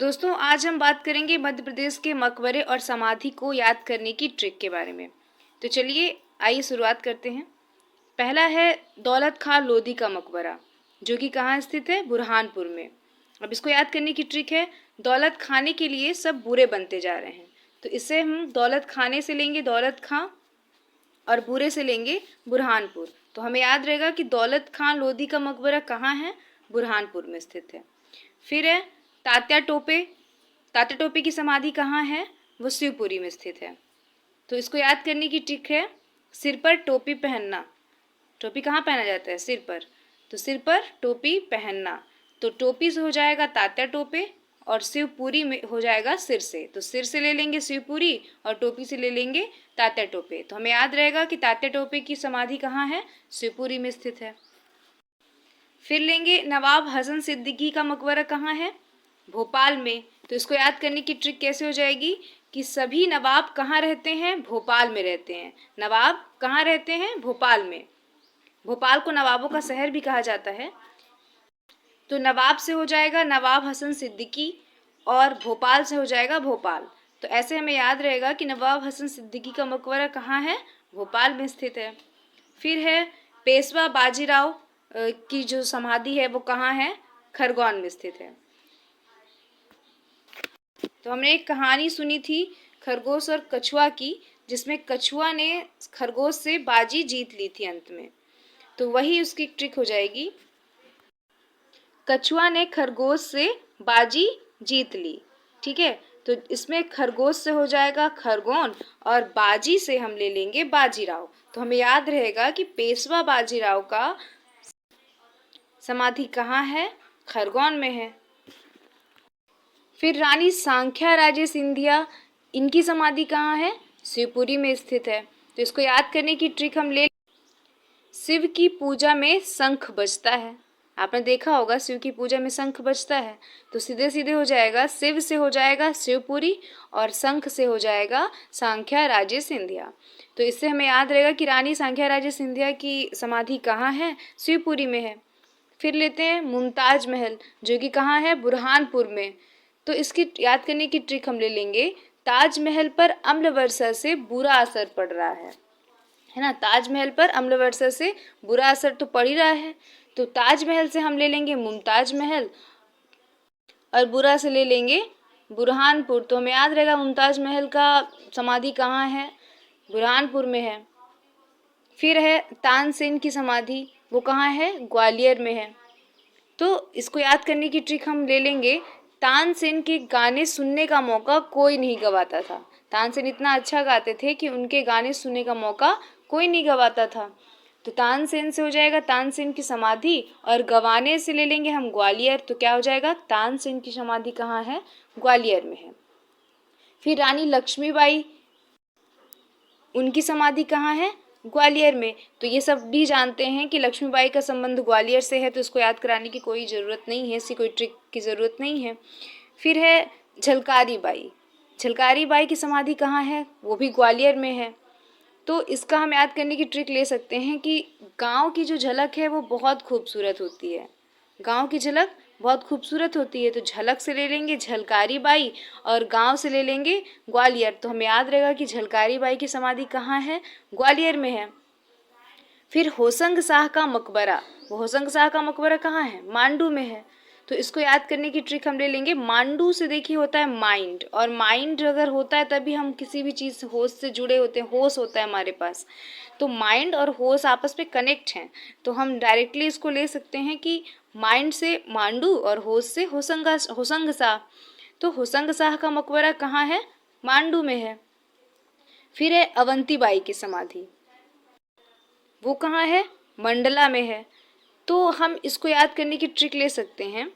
दोस्तों, आज हम बात करेंगे मध्य प्रदेश के मकबरे और समाधि को याद करने की ट्रिक के बारे में। तो चलिए आइए शुरुआत करते हैं। पहला है दौलत खां लोधी का मकबरा, जो कि कहाँ स्थित है? बुरहानपुर में। अब इसको याद करने की ट्रिक है, दौलत खाने के लिए सब बुरे बनते जा रहे हैं, तो इससे हम दौलत खाने से लेंगे दौलत खां और बुरे से लेंगे बुरहानपुर। तो हमें याद रहेगा कि दौलत खां लोधी का मकबरा कहाँ है? बुरहानपुर में स्थित है। फिर है तात्या टोपे। तात्या टोपे की समाधि कहाँ है? वो शिवपुरी में स्थित है। तो इसको याद करने की ट्रिक है, सिर पर टोपी पहनना। टोपी कहाँ पहना जाता है? सिर पर। तो सिर पर टोपी पहनना, तो टोपी से हो जाएगा तात्या टोपे और शिवपुरी में हो जाएगा सिर से। तो सिर से ले लेंगे शिवपुरी और टोपी से ले लेंगे तात्या टोपे। तो हमें याद रहेगा कि तात्या टोपे की समाधि कहाँ है? शिवपुरी में स्थित है। फिर लेंगे नवाब हसन सिद्दीकी का मकबरा कहाँ है? भोपाल में। तो इसको याद करने की ट्रिक कैसे हो जाएगी कि सभी नवाब कहाँ रहते हैं? भोपाल में रहते हैं। नवाब कहाँ रहते हैं? भोपाल में। भोपाल को नवाबों का शहर भी कहा जाता है। तो नवाब से हो जाएगा नवाब हसन सिद्दीकी और भोपाल से हो जाएगा भोपाल। तो ऐसे हमें याद रहेगा कि नवाब हसन सिद्दीकी का मकबरा कहाँ है? भोपाल में स्थित है। फिर है पेशवा बाजीराव की जो समाधि है वो कहाँ है? खरगोन में स्थित है। तो हमने एक कहानी सुनी थी खरगोश और कछुआ की, जिसमें कछुआ ने खरगोश से बाजी जीत ली थी अंत में। तो वही उसकी ट्रिक हो जाएगी, कछुआ ने खरगोश से बाजी जीत ली। ठीक है, तो इसमें खरगोश से हो जाएगा खरगोन और बाजी से हम ले लेंगे बाजीराव। तो हमें याद रहेगा कि पेशवा बाजीराव का समाधि कहाँ है? खरगोन में है। फिर रानी सांख्या राजे सिंधिया, इनकी समाधि कहाँ है? शिवपुरी में स्थित है। तो इसको याद करने की ट्रिक हम ले, शिव की पूजा में शंख बजता है। आपने देखा होगा शिव की पूजा में शंख बजता है। तो सीधे सीधे हो जाएगा, शिव से हो जाएगा शिवपुरी और शंख से हो जाएगा सांख्या राजे सिंधिया। तो इससे हमें याद रहेगा कि रानी सांख्या राजे सिंधिया की समाधि कहाँ है? शिवपुरी में है। फिर लेते हैं मुमताज महल, जो कि कहाँ है? बुरहानपुर में। तो इसकी याद करने की ट्रिक हम ले लेंगे, ताजमहल पर अम्ल वर्षा से बुरा असर पड़ रहा है ना। ताजमहल पर अम्ल वर्षा से बुरा असर तो पड़ ही रहा है। तो ताजमहल से हम ले लेंगे मुमताज महल और बुरा से ले लेंगे बुरहानपुर। तो हमें याद रहेगा मुमताज महल का समाधि कहाँ है? बुरहानपुर में है। फिर है तानसेन की समाधि, वो कहाँ है? ग्वालियर में है। तो इसको याद करने की ट्रिक हम ले लेंगे, तानसेन के गाने सुनने का मौका कोई नहीं गवाता था। तानसेन इतना अच्छा गाते थे कि उनके गाने सुनने का मौका कोई नहीं गवाता था। तो तानसेन से हो जाएगा तानसेन की समाधि और गवाने से ले लेंगे हम ग्वालियर। तो क्या हो जाएगा? तानसेन की समाधि कहाँ है? ग्वालियर में है। फिर रानी लक्ष्मीबाई, उनकी समाधि कहाँ है? ग्वालियर में। तो ये सब भी जानते हैं कि लक्ष्मीबाई का संबंध ग्वालियर से है, तो इसको याद कराने की कोई ज़रूरत नहीं है, इसकी कोई ट्रिक की ज़रूरत नहीं है। फिर है झलकारी बाई। झलकारी बाई की समाधि कहाँ है? वो भी ग्वालियर में है। तो इसका हम याद करने की ट्रिक ले सकते हैं कि गांव की जो झलक है वो बहुत खूबसूरत होती है। गांव की झलक बहुत खूबसूरत होती है। तो झलक से ले लेंगे झलकारी बाई और गांव से ले लेंगे ग्वालियर। तो हमें याद रहेगा कि झलकारी बाई की समाधि कहाँ है? ग्वालियर में है। फिर होशंग शाह का मकबरा, वो होशंग शाह का मकबरा कहाँ है? मांडू में है। तो इसको याद करने की ट्रिक हम ले लेंगे, मांडू से देखिए होता है माइंड, और माइंड अगर होता है तभी हम किसी भी चीज़ होश से जुड़े होते हैं, होश होता है हमारे पास। तो माइंड और होश आपस में कनेक्ट हैं। तो हम डायरेक्टली इसको ले सकते हैं कि माइंड से मांडू और होश से होशंग शाह। तो होशंग शाह का मकबरा कहाँ है? मांडू में है। फिर है अवंती बाई की समाधि, वो कहाँ है? मंडला में है। तो हम इसको याद करने की ट्रिक ले सकते हैं,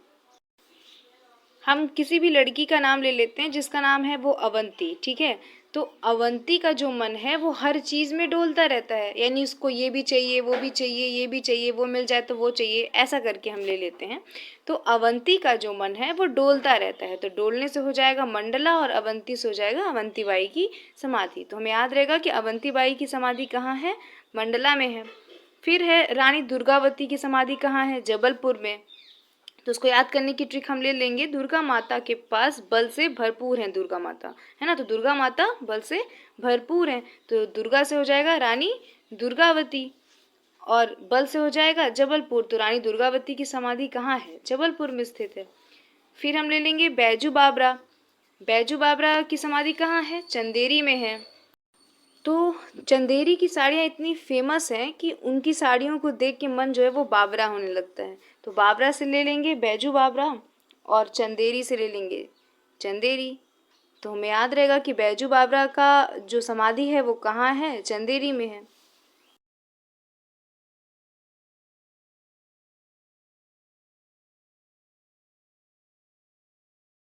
हम किसी भी लड़की का नाम ले लेते हैं जिसका नाम है वो अवंती। ठीक है, तो अवंती का जो मन है वो हर चीज़ में डोलता रहता है, यानी उसको ये भी चाहिए, वो भी चाहिए, ये भी चाहिए, वो मिल जाए तो वो चाहिए, ऐसा करके हम ले लेते हैं। तो अवंती का जो मन है वो डोलता रहता है। तो डोलने से हो जाएगा मंडला और अवंती से हो जाएगा अवंती बाई की समाधि। तो हमें याद रहेगा कि अवंती बाई की समाधि कहाँ है? मंडला में है। फिर है रानी दुर्गावती की समाधि कहाँ है? जबलपुर में। तो उसको याद करने की ट्रिक हम ले लेंगे। दुर्गा माता के पास बल से भरपूर हैं दुर्गा माता, है ना। तो दुर्गा माता बल से भरपूर हैं, तो दुर्गा से हो जाएगा रानी दुर्गावती, और बल से हो जाएगा जबलपुर। तो रानी दुर्गावती की समाधि कहाँ है? जबलपुर में स्थित है। फिर हम ले लेंगे बैजू बावरा। बैजू बावरा की समाधि कहाँ है? चंदेरी में है। तो चंदेरी की साड़ियाँ इतनी फेमस हैं कि उनकी साड़ियों को देख के मन जो है वो बावरा होने लगता है। तो बावरा से ले लेंगे बैजू बावरा, और चंदेरी से ले लेंगे चंदेरी। तो हमें याद रहेगा कि बैजू बावरा का जो समाधि है वो कहाँ है? चंदेरी में है।